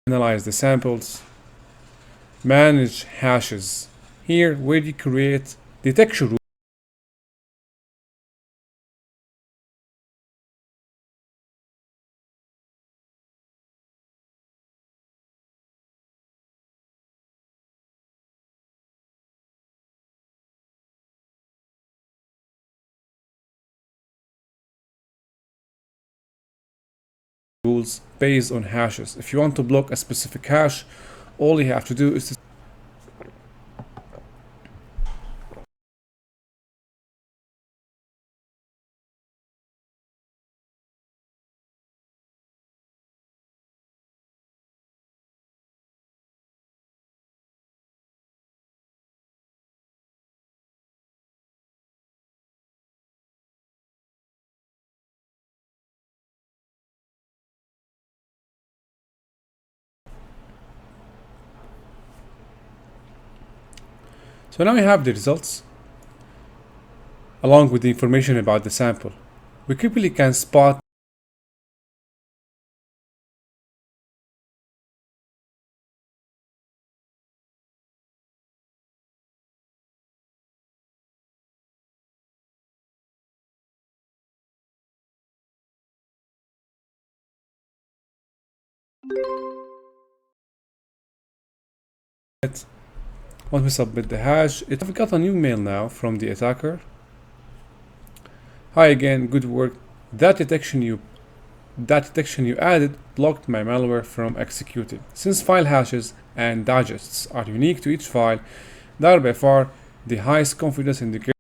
analyze the samples, manage hashes. Here, where you create detection rules based on hashes. If you want to block a specific hash, all you have to do is to So now we have the results along with the information about the sample. We quickly can spot it. Once we submit the hash, I've got a new mail now from the attacker. Hi again, good work. That detection you added blocked my malware from executing. Since file hashes and digests are unique to each file, they are by far the highest confidence indicator.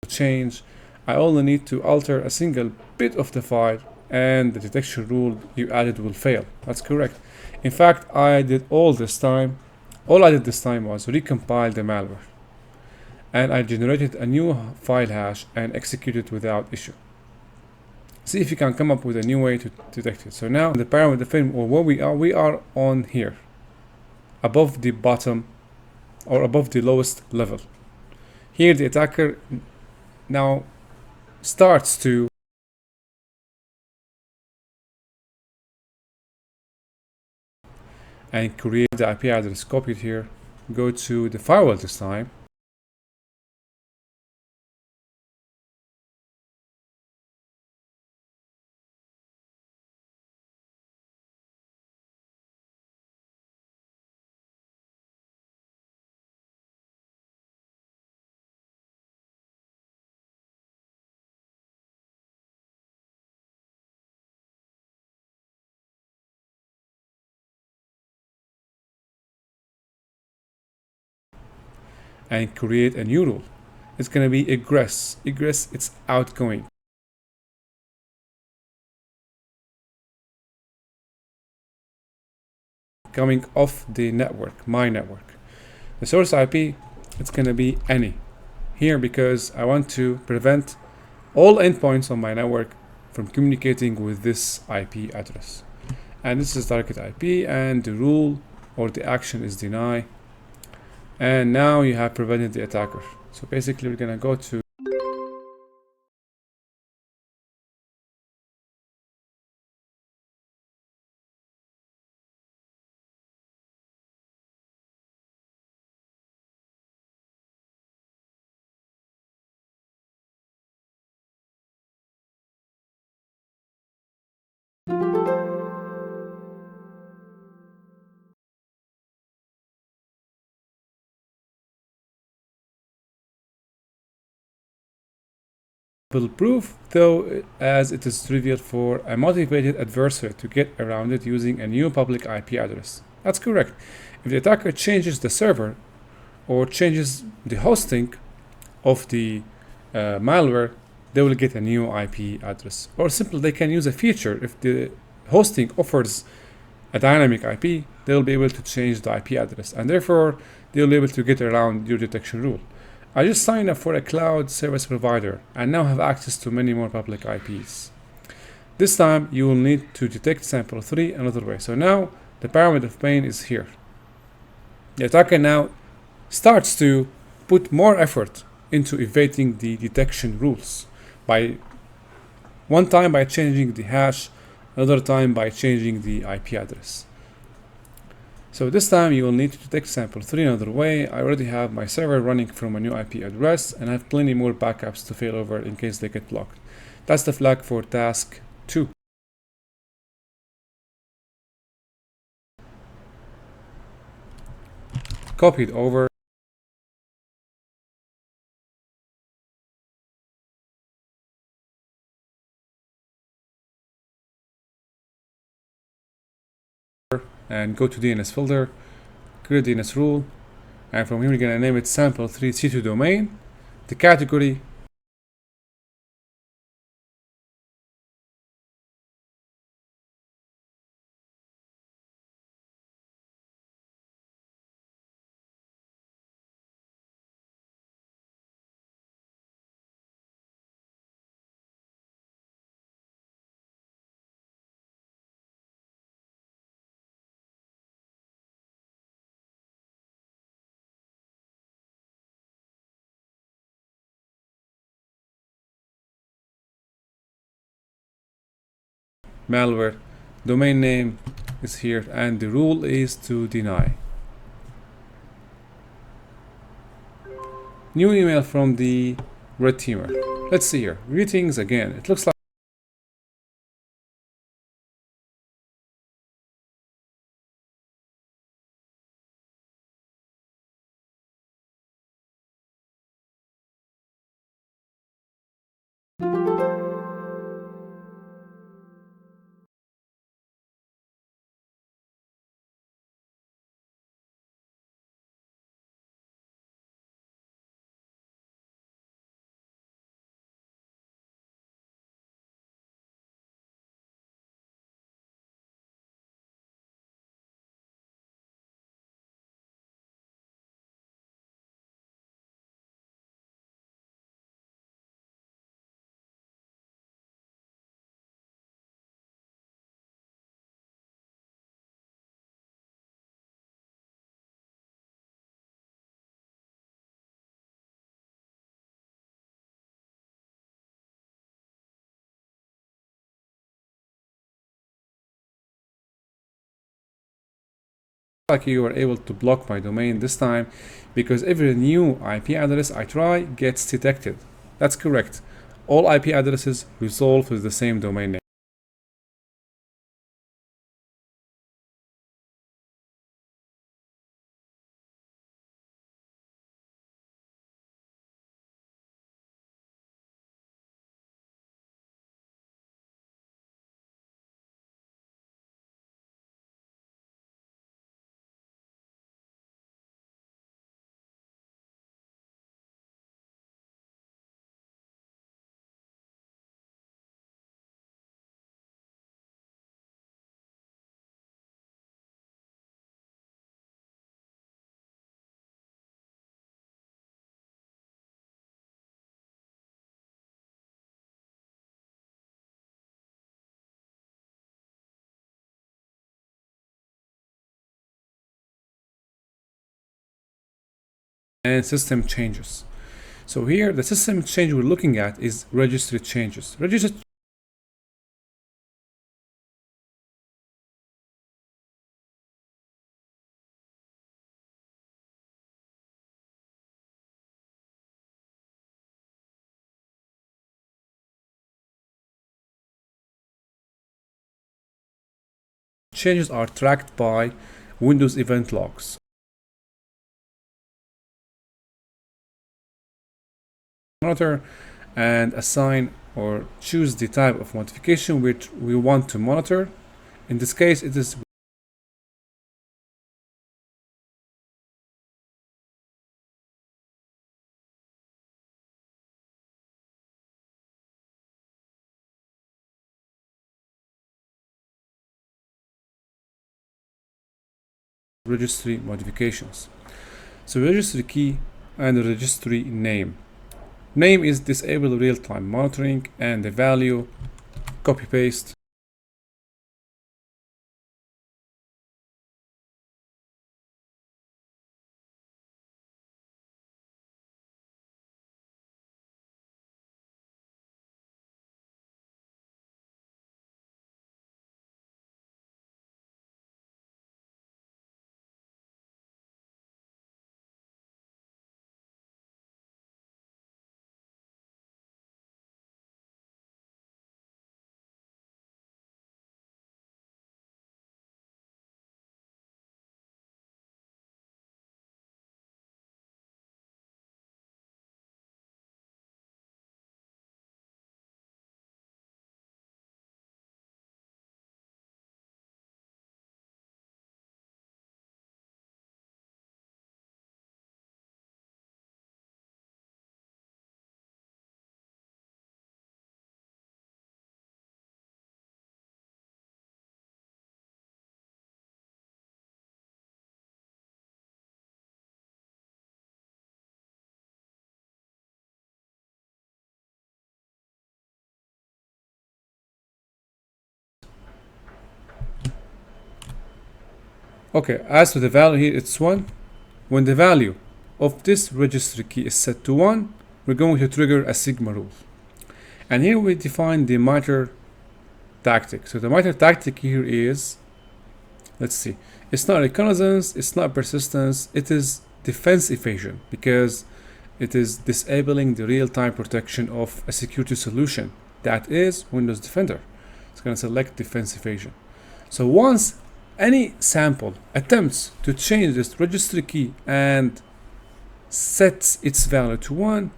Change, I only need to alter a single bit of the file and the detection rule you added will fail. That's correct. In fact, all I did this time was recompile the malware and I generated a new file hash and executed without issue. See if you can come up with a new way to detect it. So now the parameter film, or where we are on here, above the bottom or above the lowest level. Here the attacker now starts to and create the IP address copied here. Go to the firewall this time. And create a new rule. It's going to be egress. Egress, it's outgoing. Coming off the network, my network. The source IP, it's going to be any. Here because I want to prevent all endpoints on my network from communicating with this IP address. And this is target IP and the rule or the action is deny. And now you have prevented the attacker. So basically we're gonna go to proof, though, as it is trivial for a motivated adversary to get around it using a new public IP address. That's correct. If the attacker changes the server or changes the hosting of the malware, they will get a new IP address. Or simply they can use a feature. If the hosting offers a dynamic IP, they will be able to change the IP address, and therefore they will be able to get around your detection rule. I just signed up for a cloud service provider and now have access to many more public IPs. This time you will need to detect sample 3 another way. So now the pyramid of pain is here. The attacker now starts to put more effort into evading the detection rules by one time by changing the hash, another time by changing the IP address. So this time you will need to detect sample 3 another way. I already have my server running from a new IP address and I have plenty more backups to fail over in case they get blocked. That's the flag for task 2. Copy it over. And go to DNS folder, create DNS rule, and from here we're gonna name it sample3 C2 domain. The category malware, domain name is here, and the rule is to deny. New email from the red teamer. Let's see here. Greetings again. It looks like you were able to block my domain this time because every new IP address I try gets detected. That's correct. All IP addresses resolve with the same domain name. And system changes. So here the system change we're looking at is registry changes. Registry changes are tracked by Windows event logs. Monitor and assign or choose the type of modification which we want to monitor. In this case, it is registry modifications. So registry key and registry name. Name is disable real-time monitoring, and the value, copy paste. Okay, as to the value here, it's 1. When the value of this registry key is set to 1, we're going to trigger a sigma rule. And here we define the MITRE tactic. So the MITRE tactic here is, let's see, it's not reconnaissance, it's not persistence, it is defense evasion, because it is disabling the real-time protection of a security solution, that is Windows Defender. It's going to select defense evasion. So once any sample attempts to change this registry key and sets its value to 1,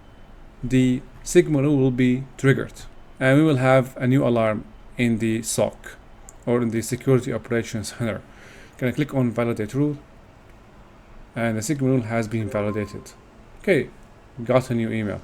the sigma rule will be triggered, and we will have a new alarm in the SOC, or in the Security Operations Center. Can I click on Validate Rule, and the sigma rule has been validated. Okay, got a new email.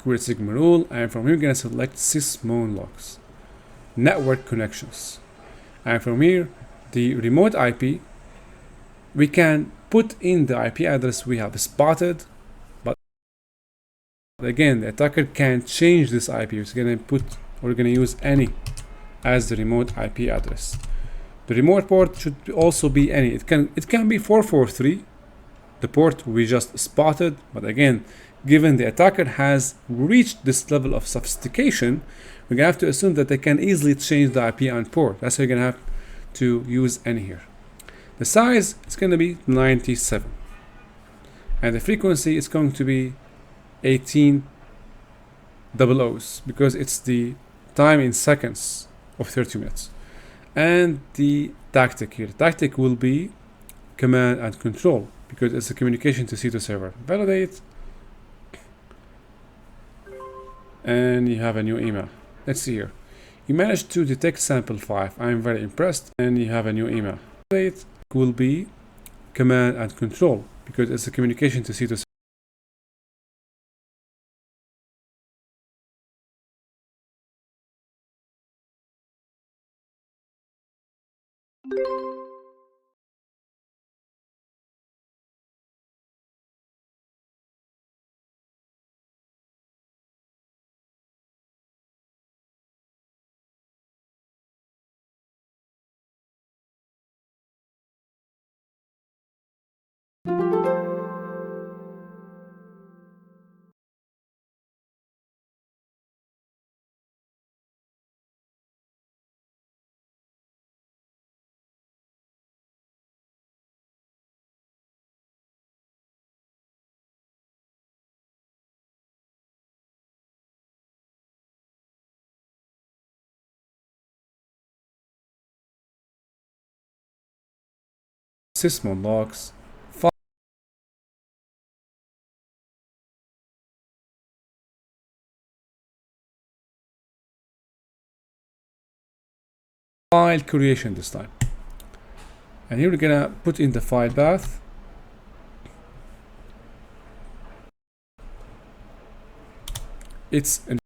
Create sigma rule, and from here we're going to select sysmon logs, network connections, and from here the remote IP we can put in the IP address we have spotted, but again, the attacker can change this IP. We're gonna use any as the remote IP address. The remote port should also be any. It can be 443, the port we just spotted, but again, given the attacker has reached this level of sophistication, we're gonna have to assume that they can easily change the IP on port. That's why you're gonna have to use any here. The size is gonna be 97, and the frequency is going to be 18 double O's because it's the time in seconds of 30 minutes. And the tactic here, tactic will be command and control because it's a communication to C2 server. Validate, and you have a new email. Let's see here. You managed to detect sample 5. I'm very impressed. And you have a new email. Validate will be command and control because it's a communication to C2 server. Sysmon logs, file creation this time. And here we're gonna put in the file path. It's in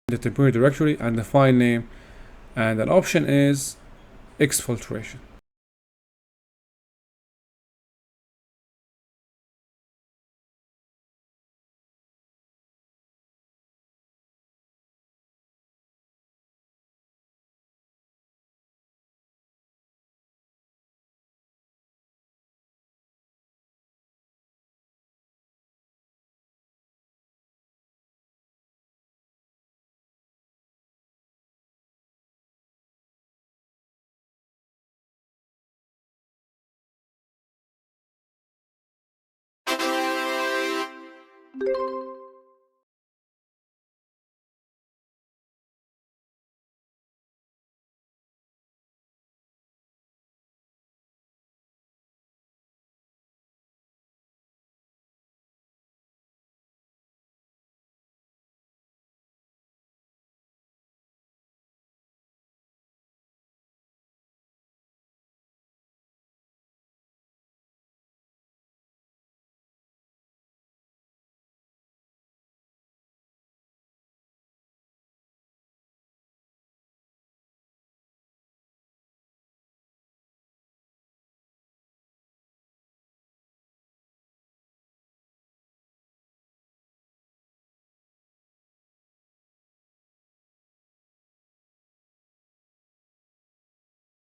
the temporary directory and the file name, and an option is exfiltration.